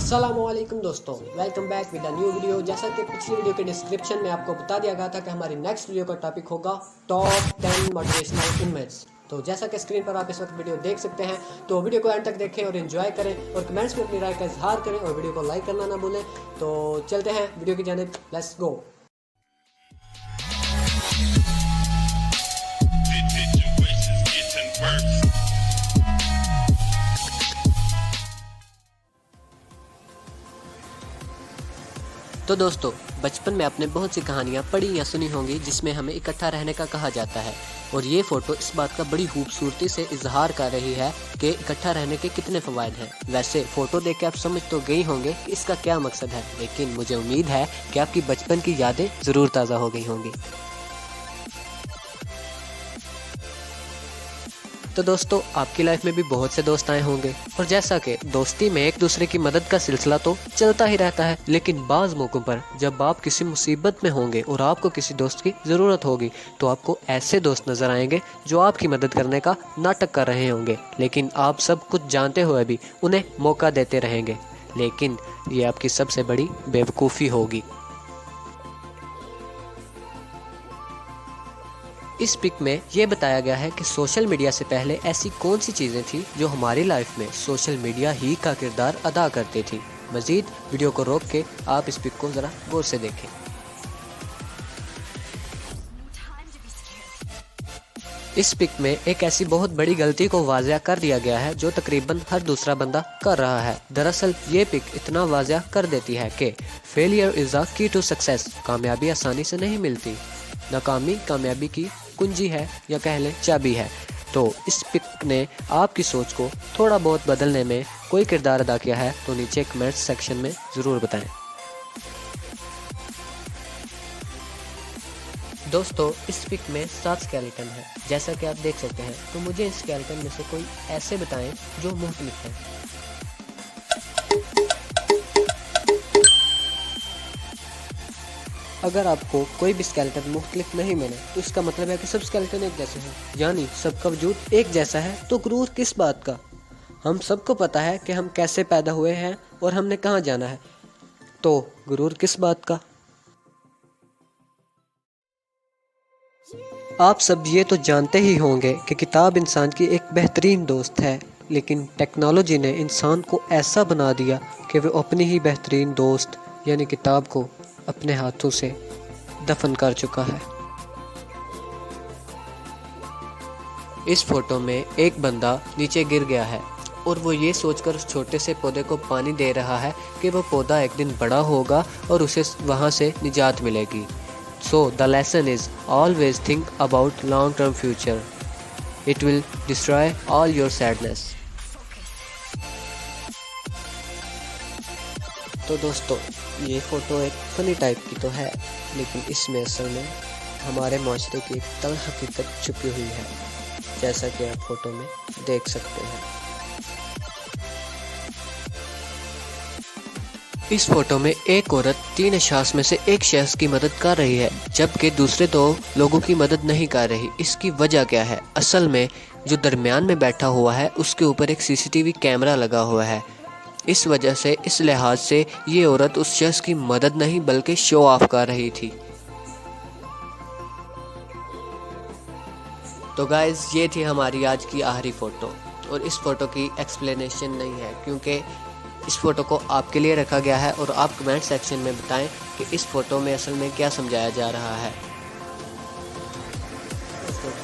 अस्सलामुअलैकुम दोस्तों, welcome back with a new video. जैसा कि पिछली वीडियो के डिस्क्रिप्शन में आपको बता दिया गया था कि हमारी नेक्स्ट वीडियो का टॉपिक होगा टॉप 10 मोटिवेशनल इमेज। तो जैसा कि स्क्रीन पर आप इस वक्त वीडियो देख सकते हैं, तो वीडियो को एंड तक देखें और एंजॉय करें और कमेंट्स में अपनी राय का इजहार करें और वीडियो को लाइक करना ना भूलें। तो चलते हैं वीडियो की जानिब, लेट्स गो। तो दोस्तों, बचपन में आपने बहुत सी कहानियाँ पढ़ी या सुनी होंगी जिसमें हमें इकट्ठा रहने का कहा जाता है, और ये फ़ोटो इस बात का बड़ी खूबसूरती से इजहार कर रही है कि इकट्ठा रहने के कितने फ़वाइद हैं। वैसे फ़ोटो देख के आप समझ तो गई होंगे कि इसका क्या मकसद है, लेकिन मुझे उम्मीद है कि आपकी बचपन की यादें ज़रूर ताज़ा हो गई होंगी। तो दोस्तों, आपकी लाइफ में भी बहुत से दोस्त आए होंगे, और जैसा कि दोस्ती में एक दूसरे की मदद का सिलसिला तो चलता ही रहता है, लेकिन बाज़ मौक़ों पर जब आप किसी मुसीबत में होंगे और आपको किसी दोस्त की ज़रूरत होगी, तो आपको ऐसे दोस्त नज़र आएंगे जो आपकी मदद करने का नाटक कर रहे होंगे, लेकिन आप सब कुछ जानते हुए भी उन्हें मौका देते रहेंगे। लेकिन ये आपकी सबसे बड़ी बेवकूफ़ी होगी। इस पिक में ये बताया गया है कि सोशल मीडिया से पहले ऐसी कौन सी चीज़ें थी जो हमारी लाइफ में सोशल मीडिया ही का किरदार अदा करती थी। मज़ीद वीडियो को रोक के आप इस पिक को ज़रा गौर से देखें। इस पिक में एक ऐसी बहुत बड़ी गलती को वाज़िया कर दिया गया है जो तकरीबन हर दूसरा बंदा कर रहा है। दरअसल ये पिक इतना वाज़िया कर देती है कि failure is the key to success. कामयाबी आसानी से नहीं मिलती, नाकामी कामयाबी की कुंजी है या कह लें चाबी है। तो इस पिक ने आपकी सोच को थोड़ा बहुत बदलने में कोई किरदार अदा किया है तो नीचे कमेंट सेक्शन में ज़रूर बताएं। दोस्तों, इस पिक में 7 स्केलेटन है, जैसा कि आप देख सकते हैं। तो मुझे इस स्केलेटन में से कोई ऐसे बताएं जो मुख्तलिफ है। अगर आपको कोई भी स्केलेटन मुख्तलिफ नहीं मिले तो इसका मतलब है कि सब स्केलेटन एक जैसे हैं, यानी सबका वजूद एक जैसा है। तो गुरूर किस बात का? हम सबको पता है कि हम कैसे पैदा हुए हैं और हमने कहाँ जाना है, तो गुरूर किस बात का? आप सब ये तो जानते ही होंगे कि किताब इंसान की एक बेहतरीन दोस्त है, लेकिन टेक्नोलॉजी ने इंसान को ऐसा बना दिया कि वो अपनी ही बेहतरीन दोस्त यानी किताब को अपने हाथों से दफन कर चुका है। इस फोटो में एक बंदा नीचे गिर गया है और वो ये सोचकर उस छोटे से पौधे को पानी दे रहा है कि वो पौधा एक दिन बड़ा होगा और उसे वहाँ से निजात मिलेगी। So the lesson is always think about long term future, it will destroy all your sadness. तो दोस्तों, ये फ़ोटो एक फ़नी टाइप की तो है, लेकिन इसमें असल में हमारे माशरे की एक तल्ख़ हकीकत छुपी हुई है, जैसा कि आप फ़ोटो में देख सकते हैं। इस फ़ोटो में एक औरत 3 अशाख़्स में से एक शख्स की मदद कर रही है, जबकि दूसरे 2 लोगों की मदद नहीं कर रही। इसकी वजह क्या है? असल में जो दरमियान में बैठा हुआ है उसके ऊपर एक CCTV कैमरा लगा हुआ है। इस वजह से, इस लिहाज से ये औरत उस शख्स की मदद नहीं बल्कि शो ऑफ कर रही थी। तो गाइज, ये थी हमारी आज की आखिरी फ़ोटो, और इस फ़ोटो की एक्सप्लेनेशन नहीं है क्योंकि इस फ़ोटो को आपके लिए रखा गया है, और आप कमेंट सेक्शन में बताएं कि इस फ़ोटो में असल में क्या समझाया जा रहा है।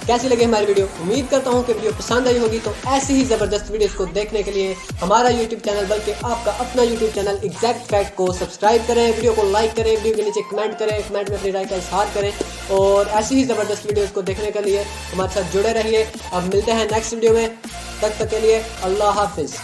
कैसी लगी हमारी वीडियो? उम्मीद करता हूँ कि वीडियो पसंद आई होगी। तो ऐसी ही ज़बरदस्त वीडियोस को देखने के लिए हमारा यूट्यूब चैनल, बल्कि आपका अपना यूट्यूब चैनल एग्जैक्ट फैक्ट को सब्सक्राइब करें, वीडियो को लाइक करें, वीडियो के नीचे कमेंट करें, कमेंट में अपनी राय का इजहार करें, और ऐसी ही ज़बरदस्त वीडियोस को देखने के लिए हमारे साथ जुड़े रहिए। अब मिलते हैं नेक्स्ट वीडियो में, तब तक के लिए अल्लाह हाफिज़।